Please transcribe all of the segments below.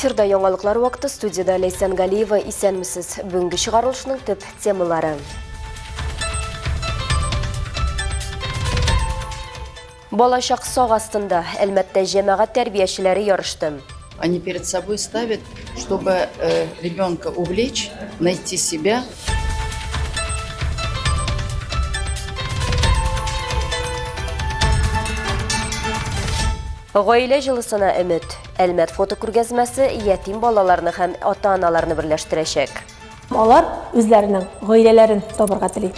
Эфирда яңалыклар вакыты, студияда Лейсан Галиева, исәнмесез. Бүгенге чыгарылышның төп темалары. Балачак сак астында Әлмәттә җәмәгать тәрбиячеләре ярышты. Они перед собой ставят, чтобы ребенка увлечь, найти себя. Гаилә җылысына өмет. Әлмәт фотокүргәзмәсе ятим балаларны һәм ата-аналарны берләштерәчәк. Алар үзләренең гаиләләрен табырга тели.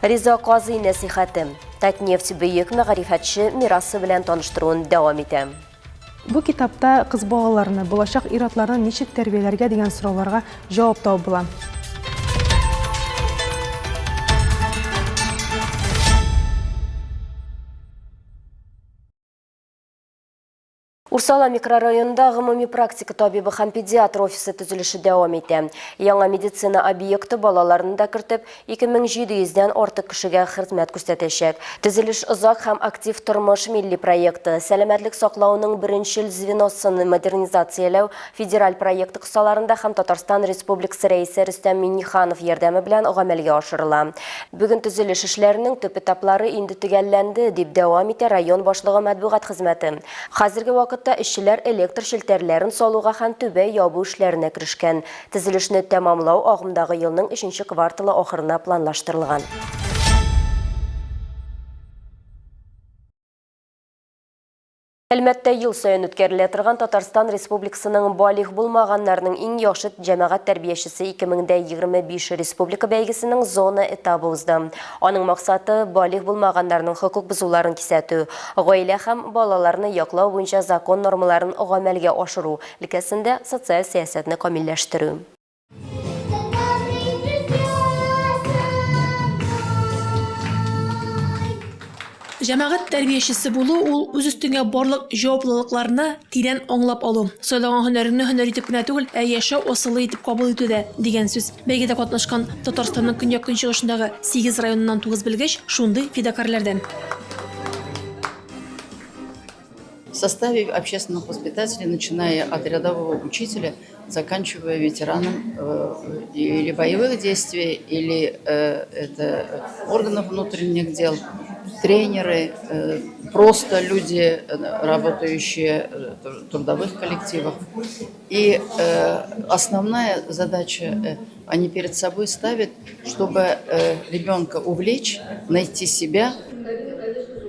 Риза Казый нәсихәте. Татнефть бөек мәгърифәтче мирасы белән таныштыруын дәвам итә. Бу китапта кыз балаларны, булачак ир-атларны ничек тәрбияләргә дигән сорауларга җавап табып була. Урсала микрорайонында гомуми практика табибы һәм педиатр офисы төзелеше дәвам итә. Яңа медицина объекты балаларны да кертеп, 2700-дән артык кешегә хезмәт күрсәтәчәк. Төзелеш озак һәм актив тормыш милли проекты, сәламәтлек саклауның беренчел звеносын модернизацияләү федераль проекты кысаларында һәм Татарстан Республикасы рәисе Рөстәм Миңнеханов ярдәме белән гамәлгә ашырыла. Бүген төзелеш эшләренең төп этаплары инде төгәлләнде, дип дәвам итә район башлыгы матбугат хезмәте. Хәзерге вакытта эшчеләр электр шелтәрләрен салуга һәм түбә ябу эшләренә керешкән. Төзелешне тәмамлау агымдагы елның 3нче кварталы ахырына планлаштырылган. Әлмәттә ел сайын үткәрелә торган Татарстан Республикасының балигъ булмаганнарның иң яхшы җәмәгать тәрбиячесе 2025 республика бәйгесенең зона этабы узды. Аның максаты балигъ булмаганнарның хокук бузуларын кисәтү, гаилә һәм балаларны яклау буенча закон нормаларын гамәлгә ашыру өлкәсендә социаль сәясәтне камилләштерү. Җәмәгать тәрбиячесе булу ул үз өстенә барлык җаваплылыкларны тирән аңлап алу. Сайлаган һөнәреңне һөнәр итеп кенә түгел, яшәү асылы итеп кабул итүдә дигән сүз. Бәйгедә катнашкан Татарстанның көньяк-көнчыгышындагы 8 районыннан 9 белгеч шундый фидакарлардан. В составе общественных воспитателей, начиная от рядового учителя, заканчивая ветераном или боевых действий, или это органов внутренних дел, тренеры, просто люди, работающие в трудовых коллективах. И основная задача они перед собой ставят, чтобы ребенка увлечь, найти себя.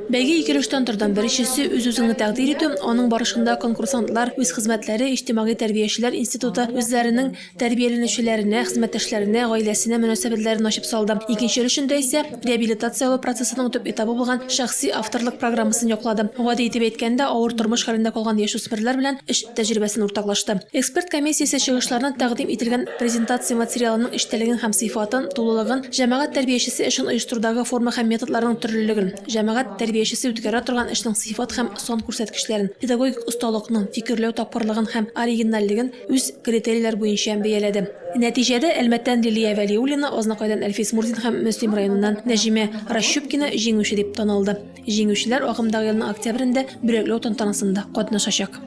Бәйге икелештән тордан беренчесе үз-үзеңне тәкъдир итү, аның барышында конкурсантлар үз хезмәтләре, иҗтимагый тәрбиячеләр институты үзләренең тәрбияләнүчеләренә, хезмәттәшләренә, гаиләсенә мөнәсәбәтләрен ачып салды. Икенче өлешендә исә реабилитациялау процессының төп этабы булган шәхси авторлык программасын яклады. Гади итеп әйткәндә, авыр тормыш хәлендә калган яшүсмерләр белән эш тәҗрибәсен уртаклашты. Эксперт комиссиясе чыгышларына тәкъдим ителгән презентация материалының эштәлеген һәм сыйфатын, тулылыгын, җәмәгать тәрбиячесе эшен оештырудагы форма һәм методларның төрлелеген, җәмәгать тәрбиячесе үткәрә торган эшнең сыйфат һәм сон күрсәткечләрен, педагогик осталыкның, фикерләү тапкырлыгын һәм оригиналлыгын үз критерийлар буенча бәяләде. Нәтиҗәдә Әлмәттән Лилия Вәлиуллина, Азнакайдан Әлфис Мурзин һәм Мөслим районыннан Нәҗимә Рашүпкина җиңүче дип танылды. Җиңүчеләр агымдагы елның октябрендә бүләкләү тантанасында катнашачак.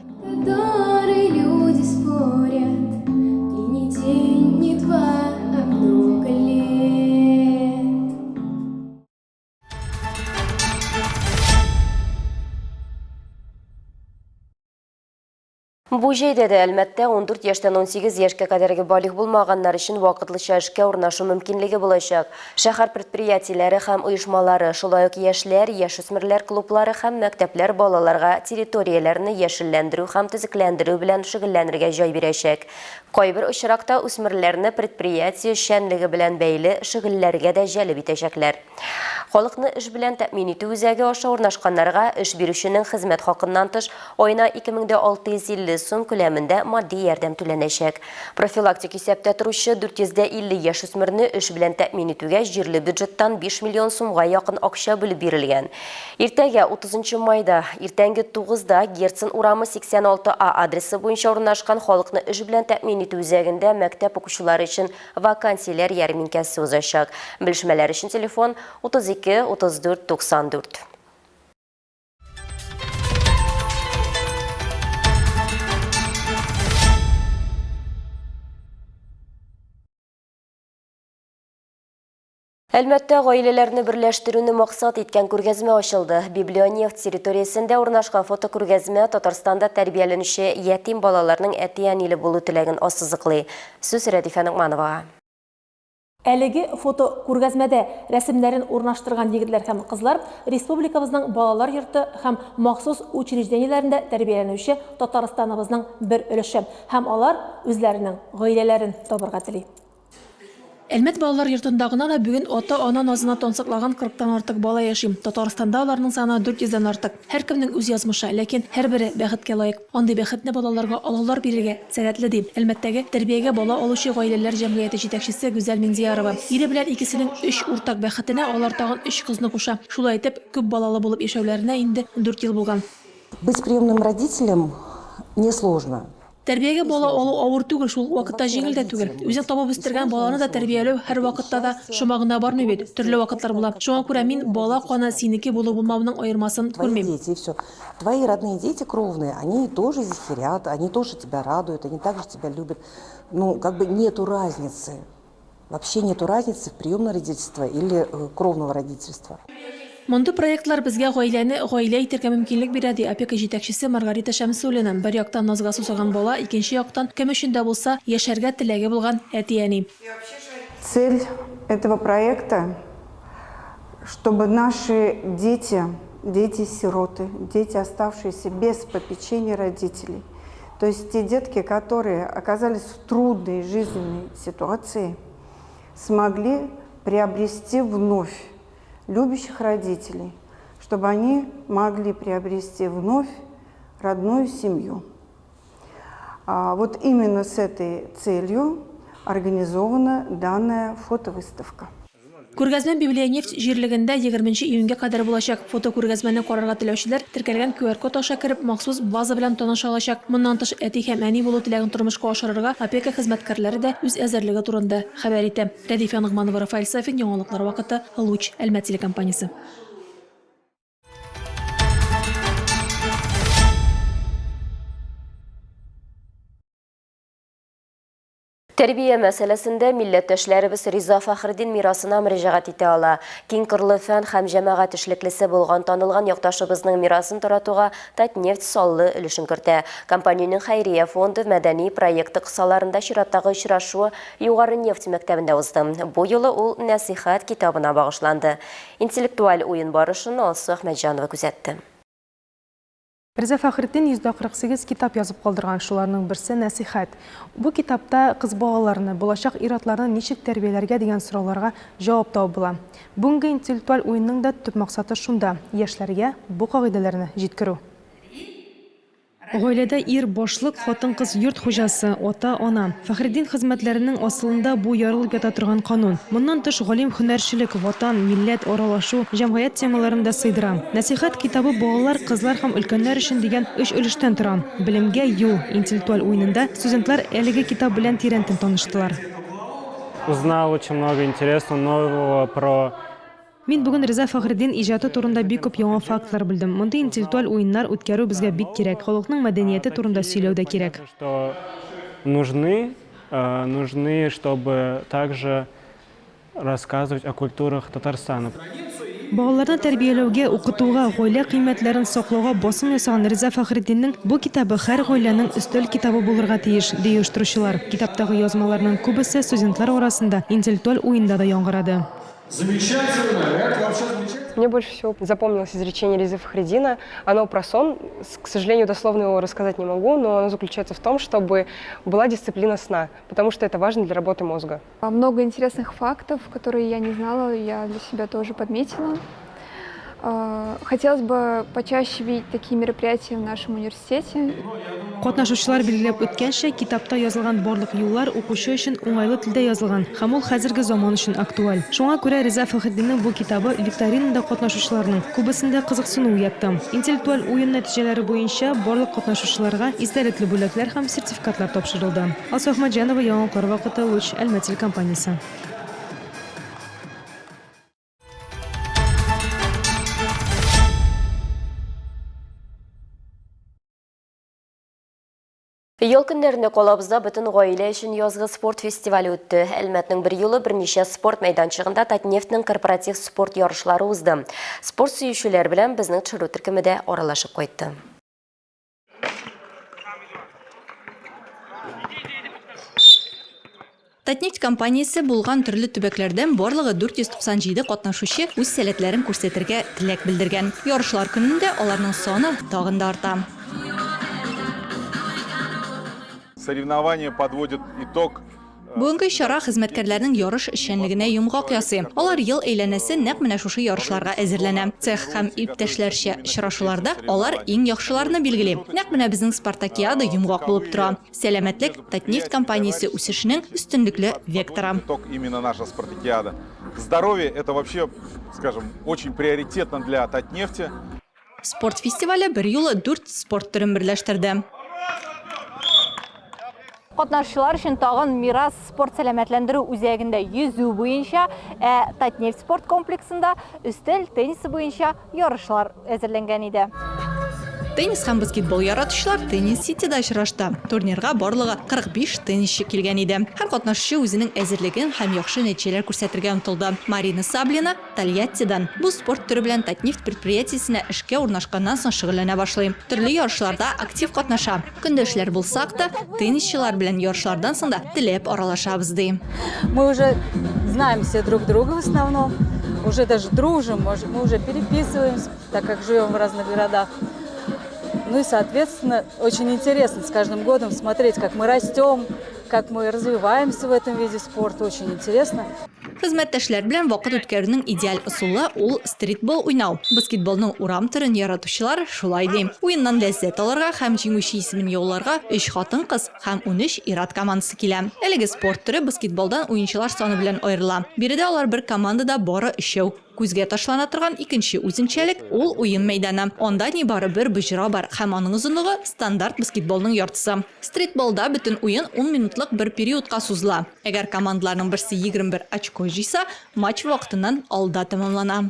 Бу җәйдә дә Әлмәттә 14 яшьтән 18 яшькә кадәрге балигъ булмаганнар өчен вакытлыча эшкә урнашу мөмкинлеге булачак. Шәһәр предприятиеләре һәм оешмалары, шулай ук яшьләр, яшүсмерләр клублары һәм мәктәпләр балаларга территорияләрне яшелләндерү һәм төзекләндерү белән шөгыльләнергә җай бирәчәк. Кайбер очракта үсмерләрне предприятие эшчәнлеге белән бәйле шөгыльләргә дә җәлеп итәчәкләр. Халыкны эш белән тәэмин итү үзәге аша урнашканнарга эш бирүченең хезмәт хакыннан тыш айына 2650 сум күләмендә матди ярдәм түләнәчәк. Профилактик исәптә торучы 450 яшүсмерне эш белән тәэмин итүгә җирле бюджеттан 5 миллион сумга якын акча бүлеп бирелгән. Иртәгә 30 майда, иртәнге 9-да Герцен урамы 86А адресы буенча урнашкан халыкны эш белән тәэмин итү үзәгендә мәктәп укучылары өчен вакансияләр ярминкәсе узачак. Белешмәләр өчен телефон 32 32 34 94. Әлмәттә гаиләләрне берләштерүне максат иткән күргәзмә ачылды. Библионефть территориясендә урнашкан фотокүргәзмә Татарстанда тәрбияләнүче ятим балаларның әти-әниле булу теләген ассызыклый. Сүз Рәдифә Нугмановага. Әлеге фото күргәзмәдә рәсемнәрен урнаштырган егетләр һәм кызлар республикабызның балалар йорты һәм махсус учреждениеләрендә тәрбияләнүче Татарстаныбызның бер өлеше һәм алар үзләренең гаиләләрен табырга тели. Әлмәт балалар йортындагына да бүген ата-ана назына тонсыклаган 40-тан артык бала яши. Татарстанда аларның саны 400-дән артык. Һәркемнең үз язмышы, ләкин һәрбере бәхеткә лаек. Андый бәхетне балаларга Аллалар бирергә сәләтле ди. Әлмәттәге тәрбиягә бала алучы гаиләләр җәмгыяте җитәкчесе Гүзәл Минзиярова. Ире белән икесенең 3 уртак бәхетенә алар тагын 3 кызны куша. Шулай итеп, күп балалы булып яшәүләренә инде 4 ел булган. Быть приемным родителем несложно. Тәрбиягә бала алу авыр түгел, шул вакытта җиңел дә түгел. Үзең табып үстергән баланы да тәрбияләү һәр вакытта да шомагына бармый бит. Төрле вакытлар була. Шуңа күрә мин бала каны синеке булу булмауның аермасын күрмим. Твои родные дети кровные, они тоже зихерят, они тоже тебя радуют, они также тебя любят. Ну, как бы нету разницы. Вообще нету разницы в приемном родительстве или кровного родительства. Мондый проектлар безгә гаиләне гаилә итәргә мөмкинлек бирә ди опека җитәкчесе Маргарита Шәмсуллина. Бер яктан назга сусаган бала, икенче яктан кем өчен дә булса яшәргә теләге булган әти-әни. Цель этого проекта, чтобы наши дети, дети-сироты, дети, оставшиеся без попечения родителей, то есть те детки, которые оказались в трудной жизненной ситуации, смогли приобрести вновь любящих родителей, чтобы они могли приобрести вновь родную семью. Вот именно с этой целью организована данная фотовыставка. Күргәзмә Библионефть җирлегендә 20 июньгә кадәр булачак. Фотокүргәзмәне карарга теләүчеләр теркәлгән QR-код аша кереп махсус база белән таныша алачак. Моннан тыш әти һәм әни булу теләген тормышка ашырырга опека хезмәткәрләре дә үз әзерлеге турында хәбәр итә. Рәдифә Нугманова, Рафаэль Сафин, яңалыклар вакыты, Луч, Әлмәт телекомпаниясе. Тәрбия мәсьәләсендә милләттәшләребез Риза Фәхреддин мирасына мөрәҗәгать итә ала. Киң кырлы фән һәм җәмәгать эшлеклесе булган танылган якташыбызның мирасын таратуга Татнефть саллы өлешен кертә. Компаниянең хәйрия фонды мәдәни проекты кысаларында чираттагы очрашуы Югары нефть мәктәбендә узды. Бу юлы ул нәсихәт китабына багышланды. Интеллектуаль уен барышын Алсу Әхмәтҗанова күзәтте. Риза Фәхреддин 148 китап язып калдырган, шуларның берсе нәсихәт. Бу китапта кыз балаларны, булачак ир-атларны ничек тәрбияләргә дигән сорауларга җавап табыла. Бүгенге интеллектуаль уенның да төп максаты шунда: яшьләргә бу кагыйдәләрне җиткерү. Гаиләдә ир башлык, хатын-кыз йорт хуҗасы, ата-ана. Фәхреддин хезмәтләренең асылында бу ярылып ята торган канун. Моннан тыш галим һөнәрчелек, ватан, милләт аралашу, җәмгыять темаларында сыйдыра. Нәсихәт китабы балалар, кызлар һәм өлкәннәр өчен дигән 3 өлештән тора. Белемгә юл интеллектуаль уенында студентлар әлеге китап белән тирәнтен таныштылар. Узнал очень много интересного, нового про... Мин бүген Риза Фәхреддин иҗаты турында бик күп яңа фактлар белдем. Мондый интеллектуаль уеннар үткәрү безгә бик кирәк. Халыкның мәдәнияте турында сөйләү дә кирәк. Что нужны, чтобы также рассказывать о культурах Татарстана. Балаларны тәрбияләүгә, укытуга, гаилә кыйммәтләрен саклауга басым ясаган Риза Фәхреддиннең бу китабы һәр гаиләнең өстәл китабы булырга тиеш, ди оештыручылар. Китаптагы язмаларның күбесе студентлар арасында интеллектуаль уенда да яңгырады. Замечательно, это вообще замечательно. Мне больше всего запомнилось изречение Ризы Фәхреддина. Оно про сон. К сожалению, дословно его рассказать не могу, но оно заключается в том, чтобы была дисциплина сна, потому что это важно для работы мозга. Много интересных фактов, которые я не знала, я для себя тоже подметила. Хотелось бы почаще видеть такие мероприятия в нашем университете. Катнашучылар билгеләп үткәнчә, китапта язылган барлык юллар укучы өчен уңайлы телдә язылган һәм ул хәзерге заман өчен актуаль. Шуңа күрә Риза Фәхреддиннең бу китабы викторинада катнашучыларның күбесендә кызыксыну уятты. Интеллектуаль уен нәтиҗәләре буенча барлык катнашучыларга истәлекле бүләкләр һәм сертификатлар тапшырылды. Алсу Әхмәтҗанова, яңалыклар вакыты, Луч, Әлмәт телекомпаниясе. Ел күннәріне қолабызда бүтін ғойле үшін язғы спорт фестивалі өтті. Әлмәтнің бір елі бірнеше спорт майданчығында Татнефтің корпоратив спорт ярышлары узды. Спорт сүйішілер білән біздің чыру түркіміде оралашып қойды. Татнефть компаниясы булган төрле төбәкләрдән барлыгы 497 катнашучы үз сәләтләрен күрсәтергә теләк белдергән. Ярышлар көнендә аларның саны тагын да арта. Соревнования подводят итог. Бүгенге чара хезмәткәрләрнең ярыш эшчәнлегенә йомгак ясый. Алар ел әйләнәсе нәкъ менә шушы ярышларга әзерләнә. Цех һәм иптәшләрчә очрашуларда алар иң яхшыларны билгели. Нәкъ менә безнең Спартакиада йомгак булып тора. Сәламәтлек Татнефть компаниясе үсешенең өстенлекле векторы. Итог именно наша Спартакиада. Здоровье – это вообще, скажем, очень приоритетно для Татнефти. Спорт фестивале бер юлы 4 спорт түрен берләштерде. Катнашучылар өчен тагын мирас спорт сәламәтләндерү үзәгендә йөзү буенча, Татнефть спорт комплексында өстәл теннисы буенча ярышлар әзерләнгән иде. Теннис һәм баскетбол яратучылар Теннис Ситида очрашты. Турнирга барлыгы 45 теннисчы килгән иде. Һәр катнашучы үзенең әзерлеген һәм яхшы нәтиҗәләр күрсәтергә омтылды. Марина Саблина Тольяттидан бу спорт төре белән Татнефть предприятиесенә эшкә урнашканнан соң шөгыльләнә башлый. Төрле ярышларда актив катнаша. Көндәшләр булсак та, теннисчылар белән ярышлардан соң да теләп аралашабыз ди. Мы уже знаем все друг друга в основном, уже даже дружим, мы уже переписываемся, так как живем в разных городах. Ну и, соответственно, очень интересно с каждым годом смотреть, как мы растем, как мы развиваемся в этом виде спорта. Очень интересно. Хезмәттәшләр белән вакыт үткәрүнең идеаль ысулы ул стритбол уйнау. Баскетболның урам төрен яратучылар шулай ди. Уеннан ләззәт алырга һәм җиңүче исемен яуларга 3 хатын-кыз һәм 13 ир-ат командасы килә. Әлеге спорт төре баскетболдан уенчылар саны белән аерыла. Биредә алар бер командада бары 3. Күзгә ташлана торган икенче үзенчәлек ул уен мәйданы. Анда нибары бер боҗра бар һәм аның озынлыгы стандарт баскетболның яртысы. Стритболда бөтен уен 10 минутлык бер периодка сузыла. Әгәр командаларның берсе 21 очко җыйса, матч вакытыннан алда тәмамлана.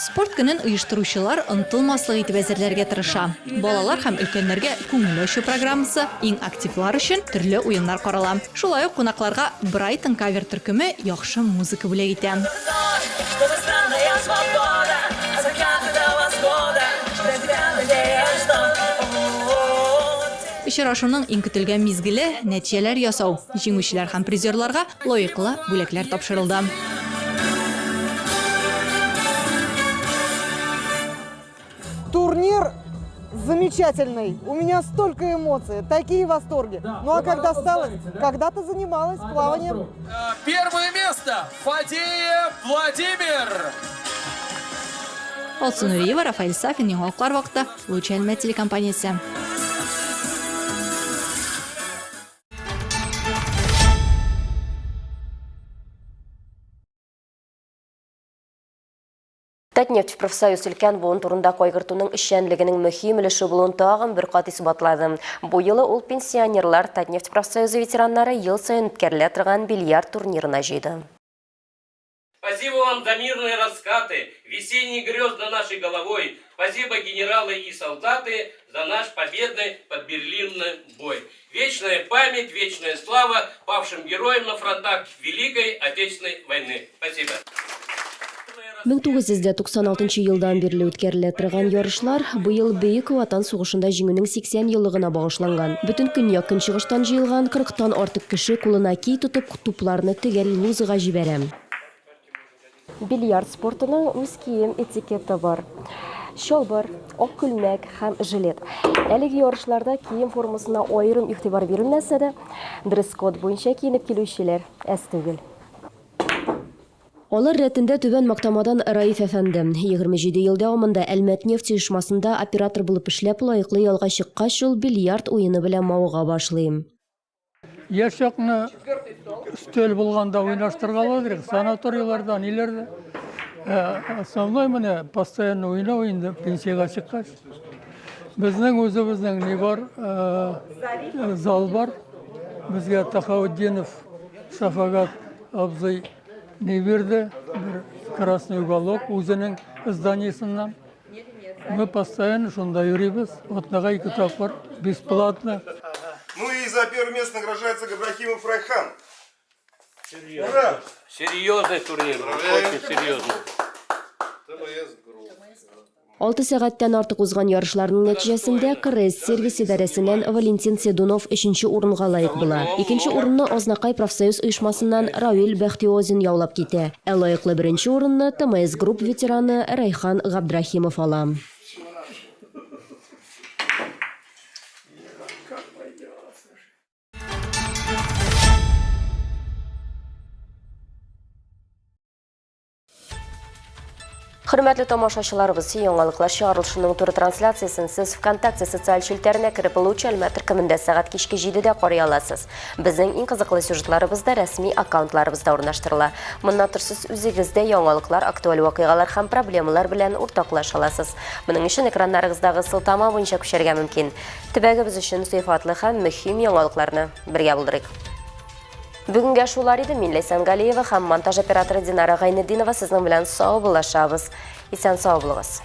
Спорт көнен оештыручылар ынтылмаслык итеп әзерләргә тырыша. Балалар һәм өлкәннәргә күңел ачу программасы, иң активлар өчен төрле уеннар карала. Шулай ук кунакларга Брайтон кавер төркеме яхшы музыка бүләк итә. Очрашуның иң көтелгән мизгеле нәтиҗәләр ясау. Җиңүчеләр һәм призерларга лаеклы бүләкләр тапшырылды. Турнир замечательный. У меня столько эмоций, такие восторги. Ну а когда осталось? Когда-то занималась плаванием. Первое место. Фадеев Владимир. Олсун Нуриева, Рафаэль Сафин, яңалыклар вакыты, Лучи Әлмәт телекомпаниясе. Татнефть профсоюз өлкән буын турында кайгыртуның эшчәнлегенең мөһим өлеше булуын тагын бер кат исбатлады. Бу елы ул пенсионерлар Татнефть профсоюзы ветераннары ел сайын үткәрелә торган бильярд турнирына җыйды. Спасибо вам за мирные раскаты, весенние грез над нашей головой. Спасибо, генералы и солдаты, за наш победный под Берлином бой. Вечная память, вечная слава павшим героям на фронтах Великой Отечественной войны. Спасибо. 1996 елдан бирле үткәрелә торган ярышлар быел Бөек Ватан сугышында җиңүнең 80 еллыгына багышланган. Бүтән көньяк көнчыгыштан җыелган 40тан артык кеше кулына кий тотып тупларны төгәл Лузага җибәрә. Бильярд спортының үз кием этикеты бар. Чалбар, ак күлмәк һәм жилет. Әлеге ярышларда кием формасына аерым игътибар бирелмәсә дә, дресс-код буенча киенеп килүчеләр әз түгел. Алар рәтендә түбән мактамадан Раиф әфәнде 27 ел дәвамында Әлмәт нефть оешмасында оператор булып эшләп лаеклы ялга чыккач ул бильярд уены белән мавыга башлый. Яшакны стөл булганда уйнаштыргалар, санаторийларда, ниләрдә. Основной менә постоянно уйнау инде пенсияга чыккач. Безнең үзебезнең ни бар, зал бар. Безгә Тахауддинов Шафагат абзый не берде, Красный уголок өзінің зданиесінен. Мы постоянно шунда юрибыз. Вот нагай китапар бесплатно. Ну и за первое место награждается Габрахимов Райхан. Ура! Серьезный турнир, очень серьезный. 6 сәгатьтән артык узган ярышларның нәтиҗәсендә Крез сервис идарәсеннән Валентин Седунов 3нче урынга лаек була. 2нче урынны Азнакай профсоюз оешмасыннан Равил Бәхтиозин яулап китә. Ә лаеклы 1нче урынны ТМС групп ветераны Райхан Габдрахимов ала. Хөрмәтле тамашачыларыбыз, яңалыклар чыгарылышының туры трансляциясын сез ВКонтакте социаль челтәренә кереп булучы әлмәтер кемендә сәгать кичке 7-дә карый аласыз. Безнең иң кызыклы сюжетларыбызда рәсми аккаунтларыбызда урнаштырыла. Моннан тыш сез үзегездә яңалыклар, актуаль вакыйгалар һәм проблемалар белән уртаклаша аласыз. Моның өчен экраннарыгыздагы сылтама буенча күчәргә мөмкин. Төбәгебез өчен сыйфатлы һәм мөһим яңалыкларны бергә булдырыйк. Бүгінгі шулар иде, мин Ләйсән Галиева һәм монтаж операторы Динара Гайнетдинова сезнең белән сау булашабыз. Исән сау булыгыз.